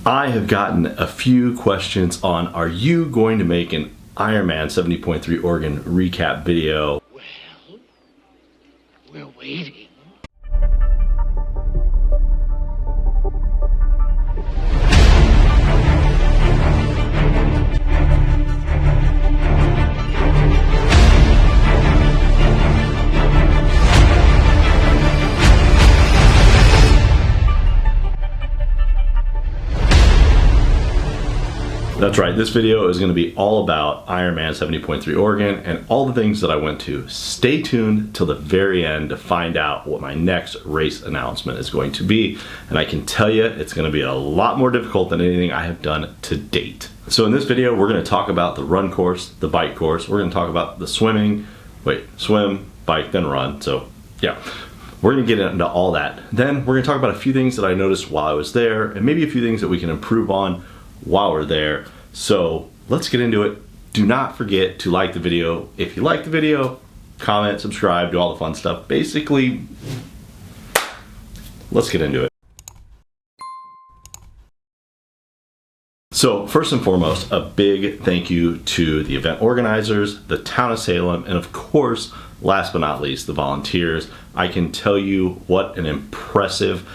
I have gotten a few questions on, are you going to make an Ironman 70.3 Oregon recap video? Well, we're waiting. That's right, this video is going to be all about Ironman 70.3 Oregon and all the things that I went to. Stay tuned till the very end to find out what my next race announcement is going to be. And I can tell you, it's going to be a lot more difficult than anything I have done to date. So in this video, we're going to talk about the run course, the bike course. We're going to talk about the swim, bike, then run. So yeah, we're going to get into all that. Then we're going to talk about a few things that I noticed while I was there and maybe a few things that we can improve on while we're there. So let's get into it. Do not forget to like the video. If you like the video, comment, subscribe, do all the fun stuff. Basically, let's get into it. So first and foremost, a big thank you to the event organizers, the town of Salem, and of course, last but not least, the volunteers. I can tell you what an impressive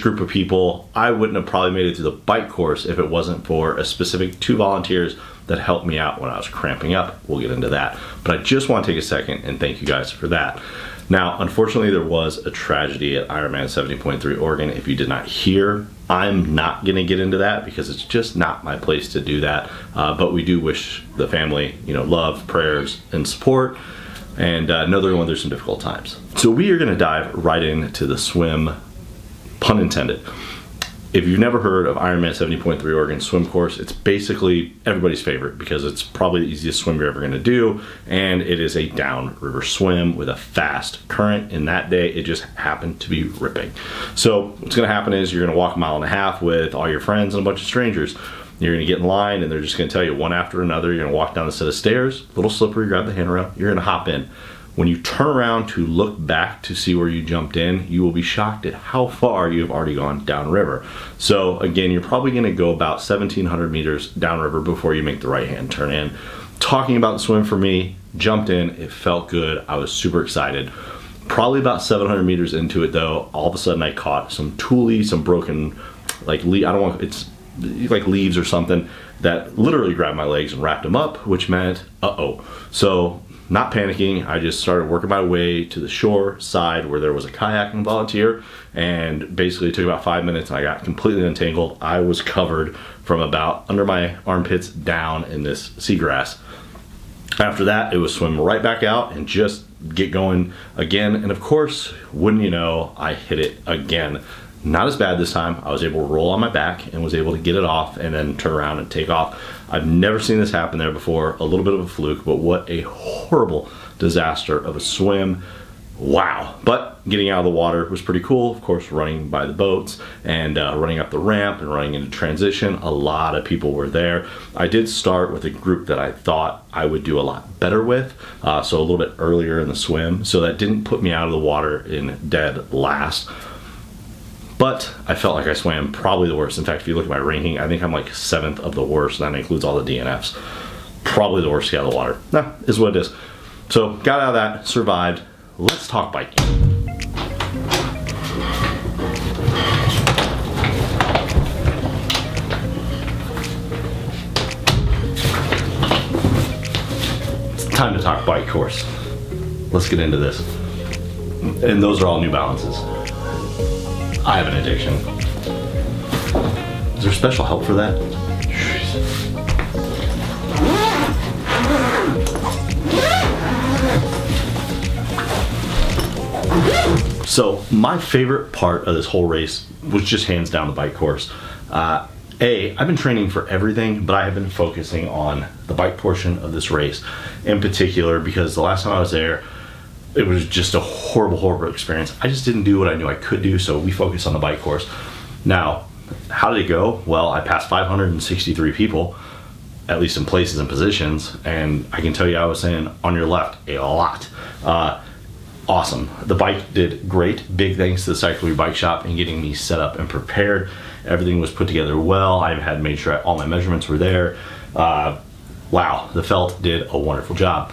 group of people. I wouldn't have probably made it to the bike course if it wasn't for a specific 2 volunteers that helped me out when I was cramping up. We'll get into that. But I just want to take a second and thank you guys for that. Now, unfortunately, there was a tragedy at Ironman 70.3 Oregon. If you did not hear, I'm not going to get into that because it's just not my place to do that. But we do wish the family, love, prayers, and support. And know they're going through some difficult times. So we are going to dive right into the swim, pun intended. If you've never heard of Ironman 70.3 Oregon swim course, it's basically everybody's favorite because it's probably the easiest swim you're ever going to do, and it is a downriver swim with a fast current. In that day, it just happened to be ripping. So what's going to happen is you're going to walk 1.5 miles with all your friends and a bunch of strangers. You're going to get in line, and they're just going to tell you one after another. You're going to walk down the set of stairs, a little slippery, grab the handrail, you're going to hop in. When you turn around to look back to see where you jumped in, you will be shocked at how far you've already gone downriver. So again, you're probably going to go about 1,700 meters downriver before you make the right-hand turn in. Talking about the swim for me, jumped in, it felt good. I was super excited. Probably about 700 meters into it though, all of a sudden I caught some tule, some broken, it's like leaves or something that literally grabbed my legs and wrapped them up, which meant, So not panicking, I just started working my way to the shore side where there was a kayaking volunteer, and basically it took about 5 minutes and I got completely untangled. I was covered from about under my armpits down in this seagrass. After that, it was swim right back out and just get going again. And of course, wouldn't you know, I hit it again. Not as bad this time. I was able to roll on my back and was able to get it off and then turn around and take off. I've never seen this happen there before. A little bit of a fluke, but what a horrible disaster of a swim. Wow. But getting out of the water was pretty cool. Of course, running by the boats and running up the ramp and running into transition. A lot of people were there. I did start with a group that I thought I would do a lot better with, so a little bit earlier in the swim. So that didn't put me out of the water in dead last. But I felt like I swam probably the worst. In fact, if you look at my ranking, I think I'm like 7th of the worst, and that includes all the DNFs. Probably the worst to get out of the water. Nah, is what it is. So got out of that, survived. Let's talk biking. It's time to talk bike course. Let's get into this. And those are all New Balances. I have an addiction. Is there special help for that? So my favorite part of this whole race was just hands down the bike course. I've been training for everything, but I have been focusing on the bike portion of this race in particular because the last time I was there, it was just a horrible experience. I just didn't do what I knew I could do, so we focused on the bike course. Now, how did it go? Well, I passed 563 people, at least in places and positions, and I can tell you I was saying on your left a lot. Awesome. The bike did great. Big thanks to the Cyclery Bike Shop in getting me set up and prepared. Everything was put together well. I had made sure all my measurements were there. Wow, the felt did a wonderful job.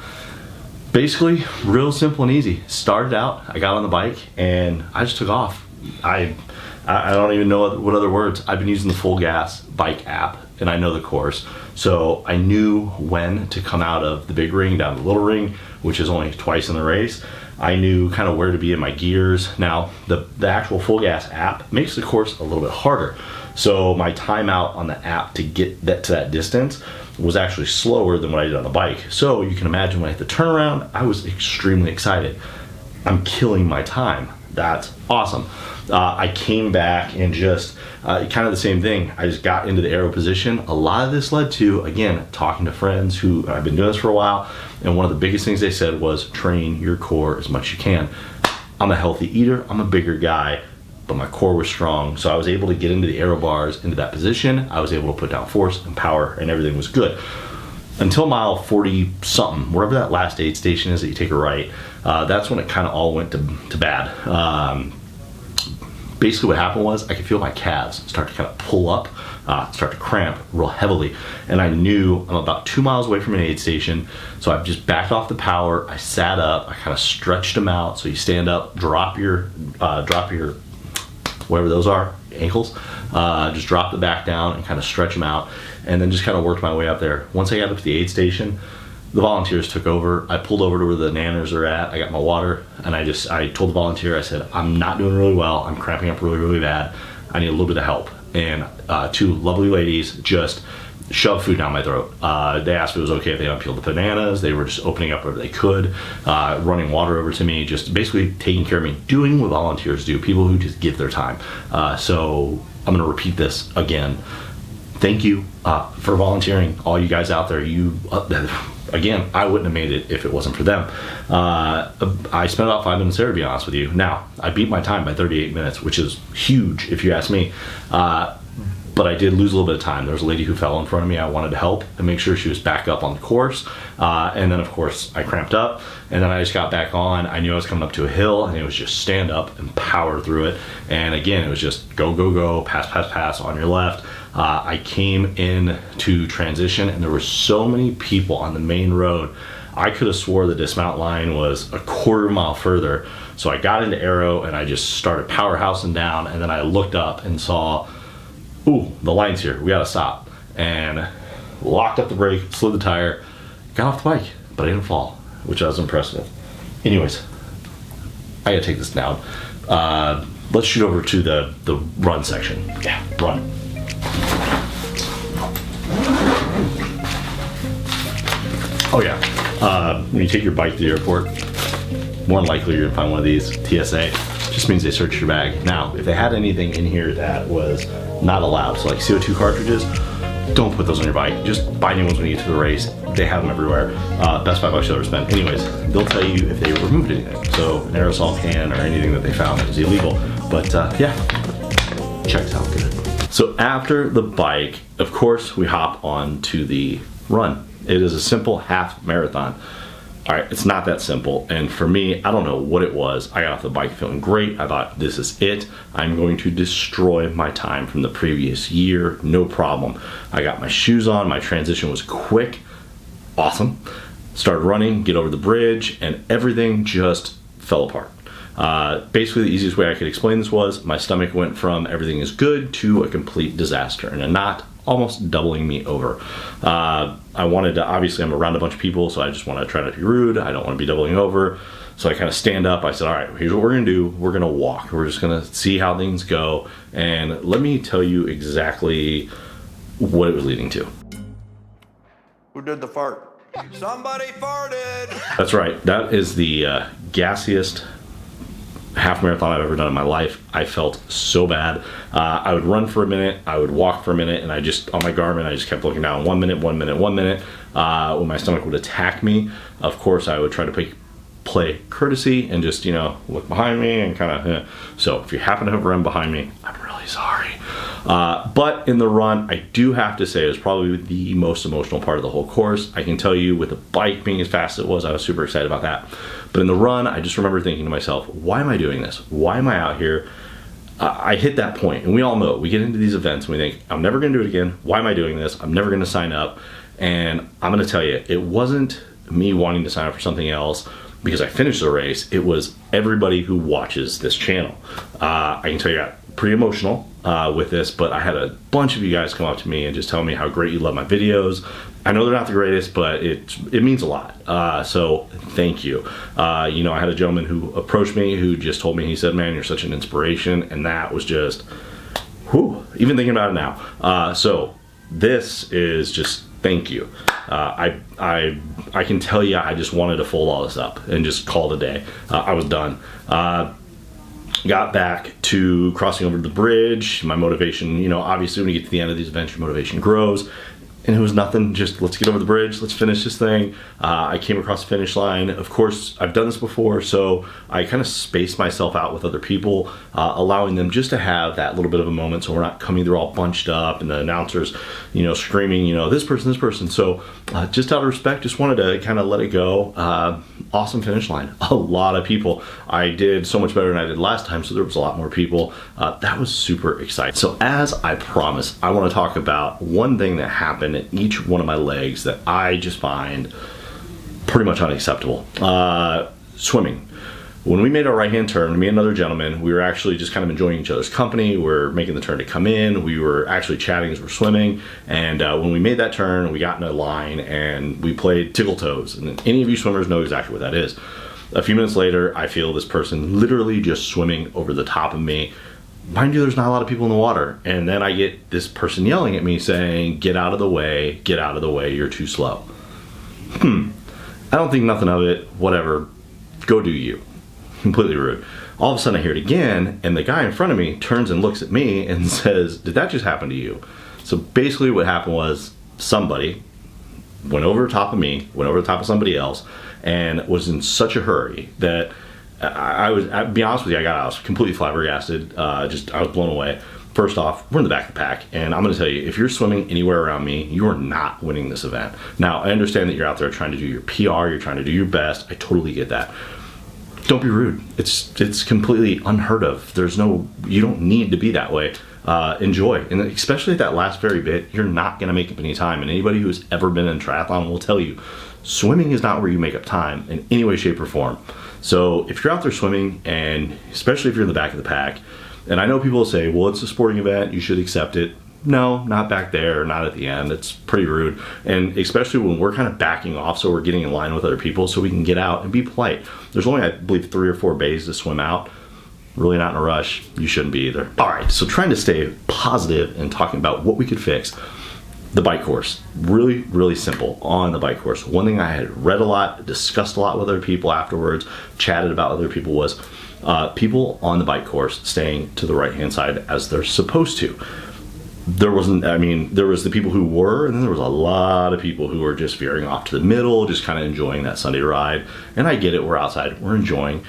Basically, real simple and easy. Started out, I got on the bike, and I just took off. I don't even know what other words. I've been using the Full Gas bike app, and I know the course. So I knew when to come out of the big ring down to the little ring, which is only twice in the race. I knew kind of where to be in my gears. Now, the actual Full Gas app makes the course a little bit harder. So my timeout on the app to get to that distance was actually slower than what I did on the bike. So you can imagine when I hit the turnaround, I was extremely excited. I'm killing my time. That's awesome. I came back and just kind of the same thing. I just got into the aero position. A lot of this led to, again, talking to friends who I've been doing this for a while. And one of the biggest things they said was train your core as much as you can. I'm a healthy eater. I'm a bigger guy, but my core was strong. So I was able to get into the aero bars, into that position. I was able to put down force and power, and everything was good. Until mile 40 something, wherever that last aid station is that you take a right, that's when it kind of all went to bad. Basically what happened was I could feel my calves start to kind of pull up, start to cramp real heavily. And I knew I'm about 2 miles away from an aid station. So I've just backed off the power. I sat up, I kind of stretched them out. So you stand up, drop your whatever those are, ankles, just drop the back down and kind of stretch them out, and then just kind of worked my way up there. Once I got up to the aid station, the volunteers took over. I pulled over to where the nanners are at. I got my water, and I told the volunteer, I said, I'm not doing really well. I'm cramping up really, really bad. I need a little bit of help. And two lovely ladies just shoved food down my throat. They asked if it was okay if they unpeeled the bananas. They were just opening up wherever they could, running water over to me, just basically taking care of me, doing what volunteers do, people who just give their time. So I'm going to repeat this again. Thank you for volunteering, all you guys out there. Again, I wouldn't have made it if it wasn't for them. I spent about 5 minutes there, to be honest with you. Now, I beat my time by 38 minutes, which is huge if you ask me. But I did lose a little bit of time. There was a lady who fell in front of me. I wanted to help and make sure she was back up on the course. And then, of course, I cramped up. And then I just got back on. I knew I was coming up to a hill, and it was just stand up and power through it. And again, it was just go, go, go, pass, pass, pass on your left. I came in to transition, and there were so many people on the main road. I could have swore the dismount line was a quarter mile further. So I got into aero, and I just started powerhousing down. And then I looked up and saw, ooh, the line's here. We got to stop. And locked up the brake, slid the tire, got off the bike, but I didn't fall, which I was impressed with. Anyways, I got to take this down. Let's shoot over to the run section. Yeah, run. Oh yeah, when you take your bike to the airport, more than likely you're gonna find one of these. TSA just means they search your bag. Now, if they had anything in here that was not allowed, so like CO2 cartridges, don't put those on your bike. Just buy new ones when you get to the race. They have them everywhere. Best $5 you'll ever spend. Anyways, they'll tell you if they removed anything. So an aerosol can or anything that they found that was illegal. But yeah, checks out good. So after the bike, of course, we hop on to the run. It is a simple half marathon. All right, it's not that simple. And for me, I don't know what it was. I got off the bike feeling great. I thought, this is it. I'm going to destroy my time from the previous year. No problem. I got my shoes on. My transition was quick. Awesome. Started running, get over the bridge, and everything just fell apart. Basically, the easiest way I could explain this was my stomach went from everything is good to a complete disaster in a knot, almost doubling me over. I wanted to, obviously I'm around a bunch of people, so I just want to try not to be rude. I don't want to be doubling over. So I kind of stand up. I said, all right, here's what we're going to do. We're going to walk. We're just going to see how things go. And let me tell you exactly what it was leading to. Who did the fart? Somebody farted! That's right. That is the gassiest half marathon I've ever done in my life. I felt so bad. I would run for a minute, I would walk for a minute, and I just, on my Garmin, I just kept looking down 1 minute, 1 minute, 1 minute. When my stomach would attack me, of course, I would try to play courtesy and just, look behind me and kind of, So if you happen to have run behind me, I'm really sorry. But in the run, I do have to say it was probably the most emotional part of the whole course. I can tell you with the bike being as fast as it was, I was super excited about that. But in the run, I just remember thinking to myself, why am I doing this? Why am I out here? I hit that point, and we all know it. We get into these events and we think, I'm never going to do it again. Why am I doing this? I'm never going to sign up. And I'm going to tell you, it wasn't me wanting to sign up for something else because I finished the race. It was everybody who watches this channel. I can tell you, I got pretty emotional with this, but I had a bunch of you guys come up to me and just tell me how great you love my videos. I know they're not the greatest, but it means a lot. So thank you. I had a gentleman who approached me who just told me, he said, man, you're such an inspiration. And that was just, whew, even thinking about it now. So this is just, thank you. I can tell you, I just wanted to fold all this up and just call it a day. I was done. Got back to crossing over the bridge. My motivation, obviously when you get to the end of these events, your motivation grows. And it was nothing, just let's get over the bridge, let's finish this thing. I came across the finish line. Of course, I've done this before, so I kind of spaced myself out with other people, allowing them just to have that little bit of a moment so we're not coming through all bunched up and the announcers, screaming, this person. So just out of respect, just wanted to kind of let it go. Awesome finish line. A lot of people. I did so much better than I did last time, so there was a lot more people. That was super exciting. So as I promised, I want to talk about one thing that happened in each one of my legs that I just find pretty much unacceptable. Swimming. When we made our right-hand turn, me and another gentleman, we were actually just kind of enjoying each other's company. We're making the turn to come in. We were actually chatting as we're swimming. And when we made that turn, we got in a line and we played tickle toes. And any of you swimmers know exactly what that is. A few minutes later, I feel this person literally just swimming over the top of me. Mind you, there's not a lot of people in the water. And then I get this person yelling at me saying, get out of the way, you're too slow. I don't think nothing of it, whatever, go do you. Completely rude. All of a sudden I hear it again, and the guy in front of me turns and looks at me and says, did that just happen to you? So basically what happened was somebody went over the top of me, went over the top of somebody else, and was in such a hurry that I'll be honest with you, I was completely flabbergasted. I was blown away. First off, we're in the back of the pack, and I'm going to tell you, if you're swimming anywhere around me, you are not winning this event. Now, I understand that you're out there trying to do your PR, you're trying to do your best. I totally get that. Don't be rude. It's completely unheard of. You don't need to be that way. Enjoy. And especially at that last very bit, you're not going to make up any time. And anybody who's ever been in triathlon will tell you, swimming is not where you make up time in any way, shape, or form. So if you're out there swimming, and especially if you're in the back of the pack, and I know people will say, well, it's a sporting event, you should accept it. No, not back there, not at the end. It's pretty rude. And especially when we're kind of backing off so we're getting in line with other people so we can get out and be polite. There's only, I believe, 3 or 4 bays to swim out. Really not in a rush. You shouldn't be either. All right, so trying to stay positive and talking about what we could fix. The bike course, really, really simple on the bike course. One thing I had read a lot, discussed a lot with other people afterwards, chatted about other people was people on the bike course staying to the right-hand side as they're supposed to. There was the people who were, and then there was a lot of people who were just veering off to the middle, just kind of enjoying that Sunday ride. And I get it, we're outside, we're enjoying,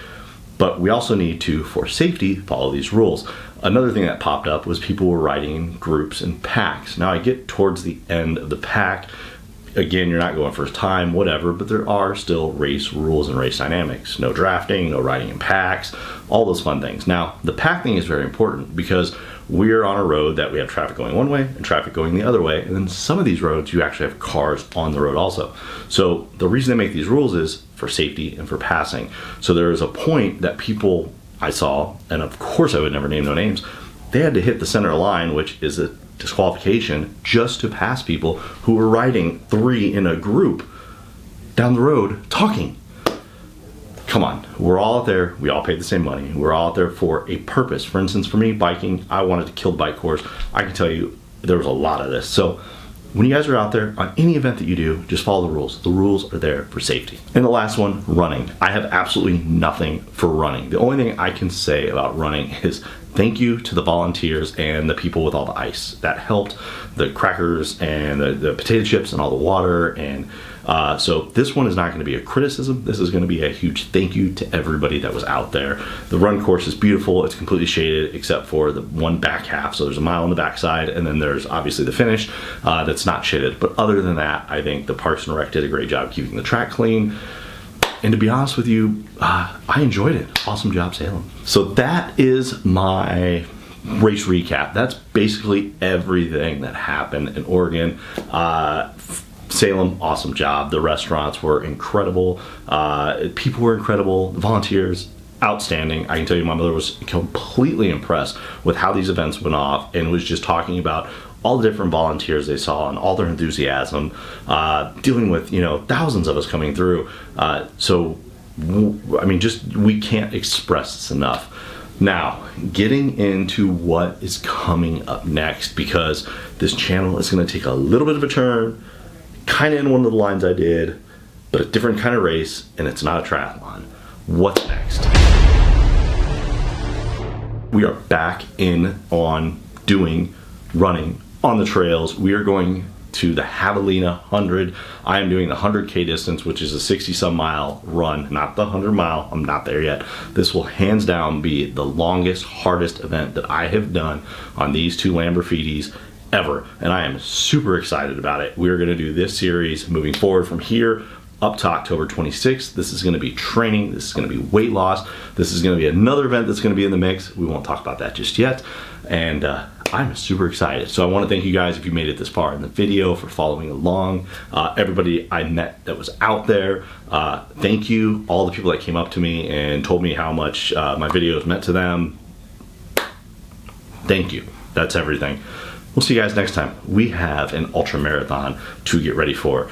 but we also need to, for safety, follow these rules. Another thing that popped up was people were riding in groups and packs. Now I get towards the end of the pack, again, you're not going first time, whatever, but there are still race rules and race dynamics. No drafting, no riding in packs, all those fun things. Now, the pack thing is very important because we're on a road that we have traffic going one way and traffic going the other way. And then some of these roads, you actually have cars on the road also. So the reason they make these rules is for safety and for passing. So there is a point that people I saw, and of course I would never name no names, they had to hit the center line, which is a disqualification, just to pass people who were riding 3 in a group down the road talking. Come on, we're all out there, we all paid the same money, we're all out there for a purpose. For instance, for me, biking, I wanted to kill the bike course. I can tell you there was a lot of this. So when you guys are out there on any event that you do, just follow the rules. The rules are there for safety. And the last one, running. I have absolutely nothing for running. The only thing I can say about running is thank you to the volunteers and the people with all the ice. That helped, the crackers and the potato chips and all the water. And so this one is not going to be a criticism. This is going to be a huge thank you to everybody that was out there. The run course is beautiful. It's completely shaded except for the one back half. So there's a mile on the back side, and then there's obviously the finish that's not shaded. But other than that, I think the Parks and Rec did a great job keeping the track clean. And to be honest with you, I enjoyed it. Awesome job, Salem. So that is my race recap. That's basically everything that happened in Oregon. Salem, awesome job. The restaurants were incredible. People were incredible. The volunteers, outstanding. I can tell you my mother was completely impressed with how these events went off and was just talking about all the different volunteers they saw and all their enthusiasm, dealing with, thousands of us coming through. We can't express this enough. Now, getting into what is coming up next, because this channel is going to take a little bit of a turn, kind of in one of the lines I did, but a different kind of race, and it's not a triathlon. What's next? We are back in on running on the trails. We are going to the Javelina Jundred. I am doing the 100K distance, which is a 60-some mile run, not the 100 mile. I'm not there yet. This will hands down be the longest, hardest event that I have done on these two Lamborghinis ever, and I am super excited about it. We're going to do this series moving forward from here up to October 26th. This is going to be training. This is going to be weight loss. This is going to be another event that's going to be in the mix. We won't talk about that just yet, and I'm super excited. So I want to thank you guys if you made it this far in the video, for following along. Everybody I met that was out there, thank you. All the people that came up to me and told me how much my videos meant to them, thank you. That's everything. We'll see you guys next time. We have an ultra marathon to get ready for.